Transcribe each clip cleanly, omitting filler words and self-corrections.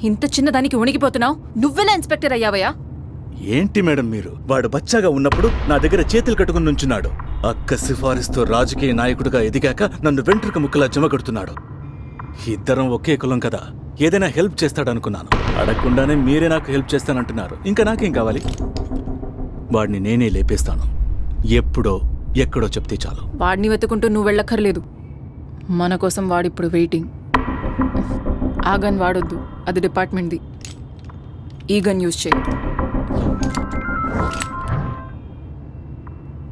ఇంత చిన్నదానికి వణికిపోతున్నావు? నువ్వెలా ఇన్స్పెక్టర్ అయ్యావయ్యా? ఏంటి మేడం మీరు? వాడు బచ్చాగా ఉన్నప్పుడు నా దగ్గర చేతులు కట్టుకుని నుంచున్నాడు. అక్క సిఫారిస్తో రాజకీయ నాయకుడిగా ఎదిగాక నన్ను వెంట్రుక ముక్కలా జమగడుతున్నాడు. ఇద్దరం ఒకే కులం కదా, ఏదైనా హెల్ప్ చేస్తాడనుకున్నాను. అడగకుండానే మీరే నాకు హెల్ప్ చేస్తానంటున్నారు. ఇంకా నాకేం కావాలి? వాడిని నేనే లేపేస్తాను. ఎప్పుడో ఎక్కడో చెప్తే చాలు. వాడిని వెతుకుంటూ నువ్వు వెళ్ళక్కర్లేదు. మన కోసం వాడిప్పుడు వెయిటింగ్. ఆ గన్ వాడొద్దు, అది డిపార్ట్మెంట్ది. ఈ గన్ యూజ్ చేయి.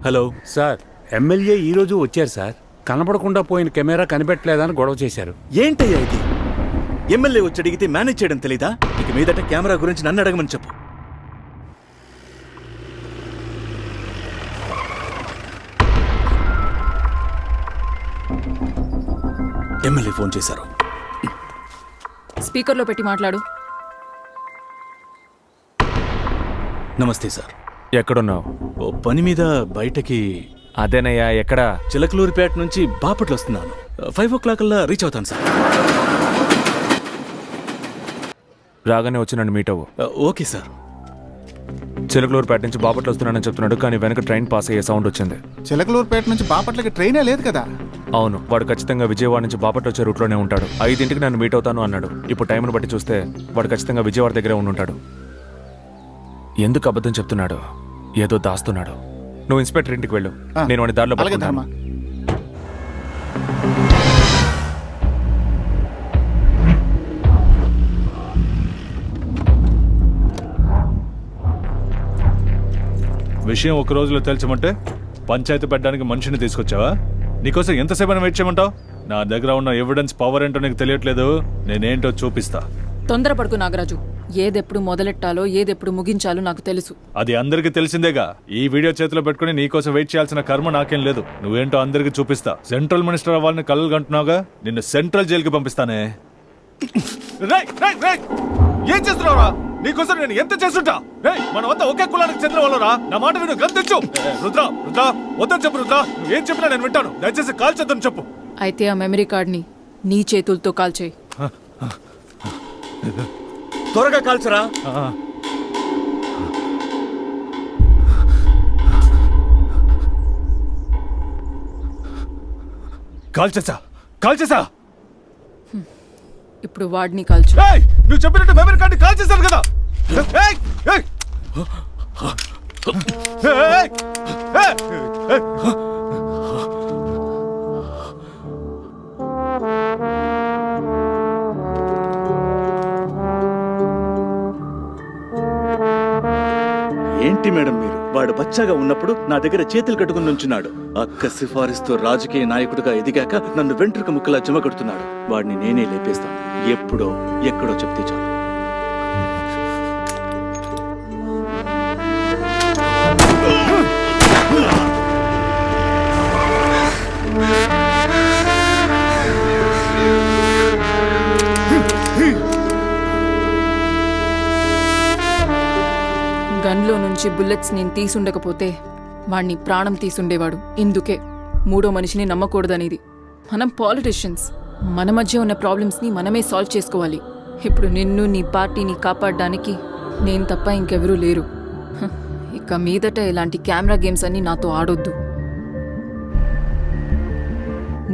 హలో సార్, ఎమ్మెల్యే ఈరోజు వచ్చారు సార్. కనపడకుండా పోయిన కెమెరా కనిపెట్టలేదని గొడవ చేశారు. ఏంటయ్యా ఇది? ఎమ్మెల్యే వచ్చి అడిగితే మేనేజ్ చేయడం తెలీదా? ఇక మీదట కెమెరా గురించి నన్ను అడగమని చెప్పు. ఎమ్మెల్యే ఫోన్ చేశారు. స్పీకర్లో పెట్టి మాట్లాడు. నమస్తే సార్. ఎక్కడున్నావు? ఓ పని మీద బయటకి. అదేనయ్యా, ఎక్కడా? చిలకలూరిపేట నుంచి బాపట్ల వస్తున్నాను. 5 o'clock రీచ్ అవుతాను సార్. రాగానే వచ్చి నన్ను మీట్ అవ్వు. Okay sir. చిలకలూరుపేట నుంచి బాపట్ల వస్తున్నానని చెప్తున్నాడు, కానీ వెనక ట్రైన్ పాస్ అయ్యే సౌండ్ వచ్చింది. చిలకలూరుపేట నుంచి బాపట్లకి ట్రైనే లేదు కదా? అవును, వాడు ఖచ్చితంగా విజయవాడ నుంచి బాపట్ల వచ్చే రూట్లోనే ఉంటాడు. 5ంటికి నన్ను మీట్ అవుతాను అన్నాడు. ఇప్పుడు టైంను బట్టి చూస్తే వాడు ఖచ్చితంగా విజయవాడ దగ్గరే ఉండుంటాడు. ఎందుకు అబద్ధం చెప్తున్నాడు? ఏదో దాస్తున్నాడు. నువ్వు ఇన్స్పెక్టర్ ఇంటికి వెళ్ళు, నేను వాడి దారిలో పడుకుంటాను. విషయం ఒక రోజులో తేల్చమంటే పంచాయతీ పెట్టడానికి మనిషిని తీసుకొచ్చావా? నీకోసం ఎంతసేపు వెయిట్ చేయమంటావు? నా దగ్గర ఉన్న ఎవిడెన్స్ పవర్ ఏంటో నీకు తెలియట్లేదు. నేనేంటో చూపిస్తా. తొందరపడుకు నాగరాజు. ఏదెప్పుడు మొదలెట్టాలో ఏదెప్పుడు ముగించాలో నాకు తెలుసు. అది అందరికీ తెలిసిందేగా. ఈ వీడియో చేతిలో పెట్టుకుని నీకోసం వెయిట్ చేయాల్సిన కర్మ నాకేం లేదు. నువ్వేంటో అందరికీ చూపిస్తా. సెంట్రల్ మినిస్టర్ అవ్వాలని కలలు కంటున్నావుగా, నిన్ను సెంట్రల్ జైలుకి పంపిస్తానే. ఏం చేస్తున్నావురా? నీకోసం నేను ఎంత చేస్తుంటా? మనమంతా ఒకే కులానికి చెందిన వాళ్ళరా. నా మాట విను, గంతించు. రుద్ర రుద్ర వద్దని చెప్పు. రుద్ర, నువ్వేం చెప్పినా నేను వింటాను. దయచేసి కాల్ చేద్దని చెప్పు. అయితే ఆ మెమరీ కార్డ్ని నీ చేతులతో కాల్చేయి. త్వరగా కాల్చరా. కాల్ చేసా. ఇప్పుడు వాడిని కాల్చు. నువ్వు చెప్పినట్టు మెమరీ కార్డు కాల్ చేశాను కదా. ఏంటి మేడం మీరు? వాడు బచ్చాగా ఉన్నప్పుడు నా దగ్గర చేతులు కట్టుకుని నుంచున్నాడు. అక్క సిఫారిస్తో రాజకీయ నాయకుడిగా ఎదిగాక నన్ను వెంట్రుక ముక్కలా జమగడుతున్నాడు. వాడిని నేనే లేపేస్తాను. ఎప్పుడో ఎక్కడో చెప్తే చాలు. గన్లో నుంచి బుల్లెట్స్ నేను తీసుండకపోతే వాణ్ణి ప్రాణం తీసుండేవాడు. ఇందుకే మూడో మనిషిని నమ్మకూడదనేది. మనం పాలిటిషియన్స్. మన మధ్య ఉన్న ప్రాబ్లమ్స్ని మనమే సాల్వ్ చేసుకోవాలి. ఇప్పుడు నిన్ను, నీ పార్టీని కాపాడడానికి నేను తప్ప ఇంకెవరూ లేరు. ఇక మీదట ఇలాంటి కెమెరా గేమ్స్ అన్ని నాతో ఆడొద్దు.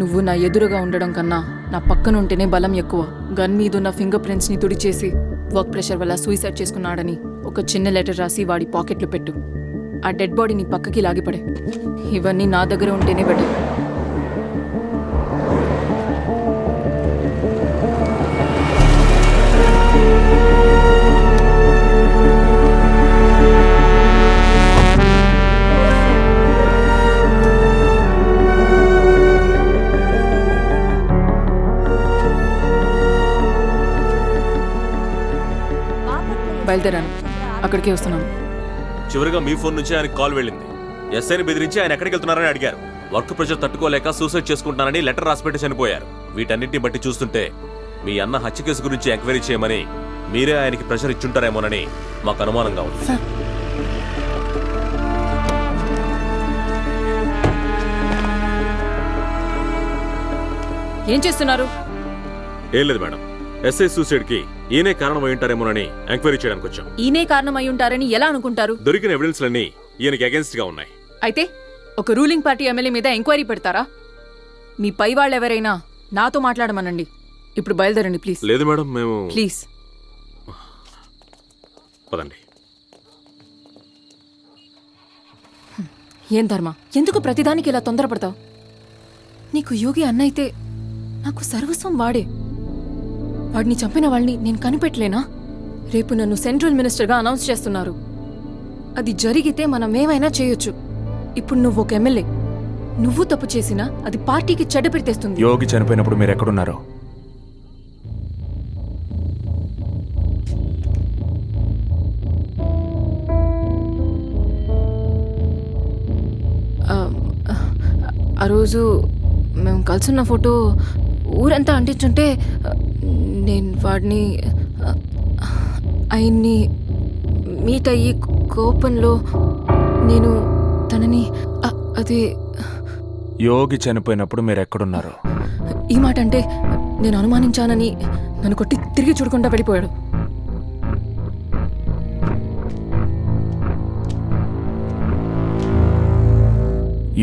నువ్వు నా ఎదురుగా ఉండడం కన్నా నా పక్కన ఉంటేనే బలం ఎక్కువ. గన్ మీదున్న ఫింగర్ ప్రింట్స్ని తుడిచేసి వర్క్ ప్రెషర్ వల్ల సూసైడ్ చేసుకున్నాడని ఒక చిన్న లెటర్ రాసి వాడి పాకెట్లో పెట్టు. ఆ డెడ్ బాడీని పక్కకి లాగిపడే. ఇవన్నీ నా దగ్గర ఉంటేనే బెటర్. బయలుదేరాను. అక్కడికే వస్తున్నాను. చివరిగా మీ ఫోన్ నుంచి ఆయనకు కాల్ వెళ్ళింది. ఎస్ఐని బెదిరించి ఆయన ఎక్కడికి వెళ్తున్నారని అడిగారు. వర్క్ ప్రెషర్ తట్టుకోలేక సూసైడ్ చేసుకుంటున్నానని లెటర్ రాసిపెట్టి చనిపోయారు. వీటన్నిటిని బట్టి చూస్తుంటే మీ అన్న హత్య కేసు గురించి ఎంక్వైరీ చేయమని మీరే ఆయనకి ప్రెషర్ ఇచ్చుంటారేమోనని మాకు అనుమానంగా ఉంది. ఏం చేస్తున్నారు? ఏం లేదు మేడం, ఎస్ఐ సూసైడ్ కి ఈయనే కారణం అయి ఉంటారేమోనని ఎంక్వైరీ చేయడానికి వచ్చాం. ఈయనే కారణం అయి ఉంటారని ఎలా అనుకుంటారు? దొరికిన ఎవిడెన్స్లన్నీ ఈయనకి అగేన్స్ట్ గా ఉన్నాయి. అయితే ఒక రూలింగ్ పార్టీ ఎమ్మెల్యే మీద ఎంక్వైరీ పెడతారా? మీ పై వాళ్ళు ఎవరైనా నాతో మాట్లాడమనండి. ఇప్పుడు బయలుదేరండి ప్లీజ్. లేదు మేడం, మేము ప్లీజ్. పదండి. ఏం ధర్మ, ఎందుకు ప్రతిదానికి ఇలా తొందరపడతావు? నీకు యోగి అన్న అయితే నాకు సర్వస్వం వాడే. వాడిని చంపిన వాళ్ళని నేను కనిపెట్టలేనా? రేపు నన్ను సెంట్రల్ మినిస్టర్గా అనౌన్స్ చేస్తున్నారు. అది జరిగితే మనం ఏమైనా చేయొచ్చు. ఇప్పుడు నువ్వు ఒక ఎమ్మెల్యే, నువ్వు తప్పు చేసినా అది పార్టీకి చెడ్డ పెడితేస్తుంది. యోగి చనిపోయినప్పుడు మీరు ఎక్కడున్నారు? ఆ రోజు మేము కలుసున్న ఫోటో ఊరంతా అంటించుంటే నేను వాడిని ఆయన్ని మీట్ అయ్యి కోపంలో నేను తనని అదే. యోగి చనిపోయినప్పుడు మీరు ఎక్కడున్నారు? ఈ మాట అంటే నేను అనుమానించానని నన్ను కొట్టి తిరిగి చూడకుండా వెళ్ళిపోయాడు.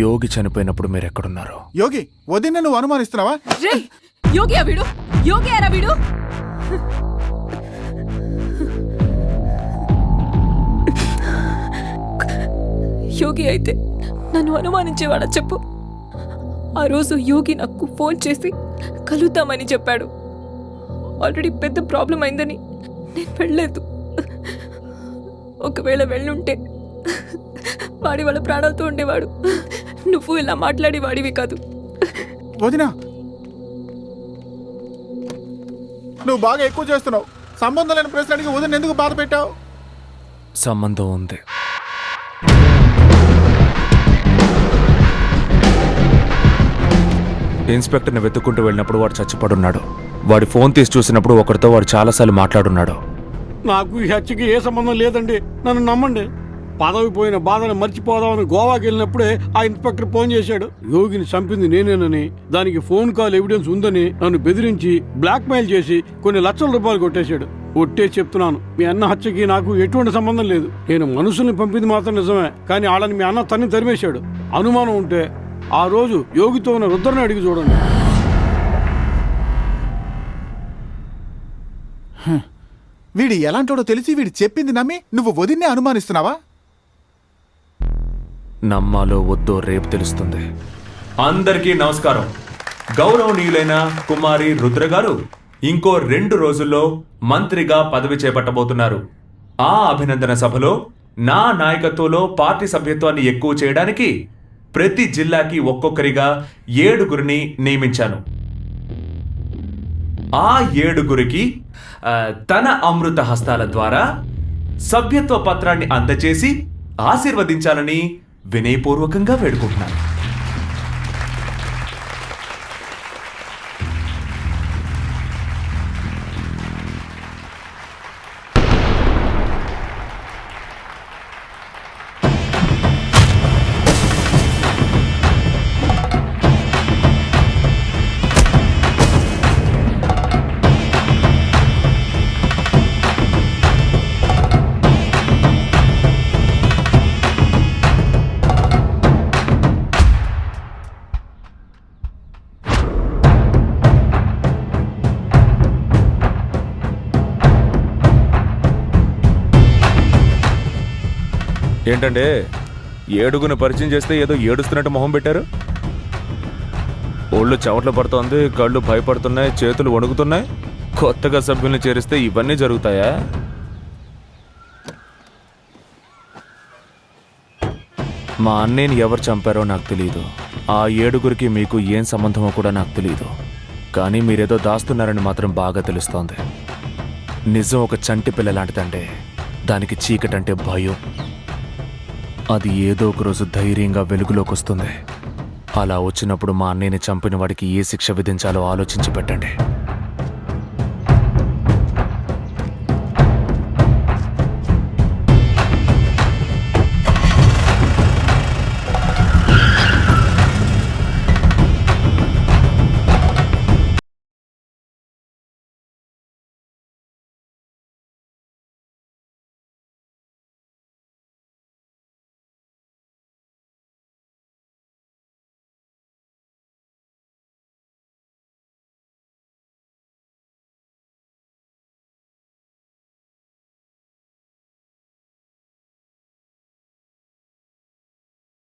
యోగి చనిపోయినప్పుడు మీరు ఎక్కడున్నారు? యోగి వదిన నువ్వు అనుమానిస్తున్నావా? యోగి వీడు, యోగి అరా వీడు. యోగి అయితే నన్ను అనుమానించేవాడా చెప్పు? ఆ రోజు యోగి నాకు ఫోన్ చేసి కలుద్దామని చెప్పాడు. ఆల్రెడీ పెద్ద ప్రాబ్లం అయిందని నేను వెళ్ళలేదు. ఒకవేళ వెళ్ళుంటే వాడి వాళ్ళ ప్రాణాలతో ఉండేవాడు. నువ్వు ఇలా మాట్లాడి వాడివి కాదు. వదినా నువ్వు బాగా ఎక్కువ చేస్తున్నావు. సంబంధం లేని ప్రశ్నకి వదిన ఎందుకు బాధ పెట్టావు? సంబంధం ఉంది. ఇన్స్పెక్టర్ని వెతుక్కుంటూ వెళ్ళినప్పుడు వాడు చచ్చిపడున్నాడు. వాడి ఫోన్ తీసి చూసినప్పుడు ఒకరితో వాడు చాలాసార్లు మాట్లాడున్నాడు. నాకు ఈ హత్యకి ఏ సంబంధం లేదండి, నన్ను నమ్మండి. పదవి పోయిన బాధను మర్చిపోదామని గోవాకి వెళ్ళినప్పుడే ఆ ఇన్స్పెక్టర్ ఫోన్ చేశాడు. యోగిని చంపింది నేనేనని, దానికి ఫోన్ కాల్ ఎవిడెన్స్ ఉందని నన్ను బెదిరించి బ్లాక్ మెయిల్ చేసి కొన్ని లక్షల రూపాయలు కొట్టేశాడు. ఒట్టే చెప్తున్నాను, మీ అన్న హత్యకి నాకు ఎటువంటి సంబంధం లేదు. నేను మనుషుల్ని పంపింది మాత్రం నిజమే, కానీ వాళ్ళని మీ అన్న తన్ని తరిమేశాడు. అనుమానం ఉంటే ఆ రోజు యోగితో ఉన్న రుద్రని అడిగి చూడండి. వీడు ఎలాంటోడో తెలిసి వీడు చెప్పింది నమ్మి నువ్వు వదిన్నే అనుమానిస్తున్నావా? నమ్మాలో వద్దో రేపు తెలుస్తుంది. అందరికీ నమస్కారం. గౌరవనీయులైన కుమారి రుద్ర గారు ఇంకో 2 రోజుల్లో మంత్రిగా పదవి చేపట్టబోతున్నారు. ఆ అభినందన సభలో నా నాయకత్వంలో పార్టీ సభ్యత్వాన్ని ఎక్కువ చేయడానికి ప్రతి జిల్లాకి ఒక్కొక్కరిగా 7గురిని నియమించాను. ఆ 7గురికి తన అమృత హస్తాల ద్వారా సభ్యత్వ పత్రాన్ని అందజేసి ఆశీర్వదించాలని వినయపూర్వకంగా వేడుకుంటున్నాను. ఏంటంటే 7గురిని పరిచయం చేస్తే ఏదో ఏడుస్తున్నట్టు మొహం పెట్టారు? ఒళ్ళు చెమటలు పడుతోంది, కళ్ళు భయపడుతున్నాయి, చేతులు వణుకుతున్నాయి. కొత్తగా సభ్యుల్ని చేరిస్తే ఇవన్నీ జరుగుతాయా? మా అన్నయ్యని ఎవరు చంపారో నాకు తెలియదు. ఆ 7గురికి మీకు ఏం సంబంధమో కూడా నాకు తెలియదు. కానీ మీరేదో దాస్తున్నారని మాత్రం బాగా తెలుస్తోంది. నిజం ఒక చంటి పిల్ల లాంటిదంటే దానికి చీకటంటే భయం. అది ఏదో ఒక రోజు ధైర్యంగా వెలుగులోకి వస్తుంది. అలా వచ్చినప్పుడు మా అన్నయ్యని చంపిన వాడికి ఏ శిక్ష విధించాలో ఆలోచించి పెట్టండి.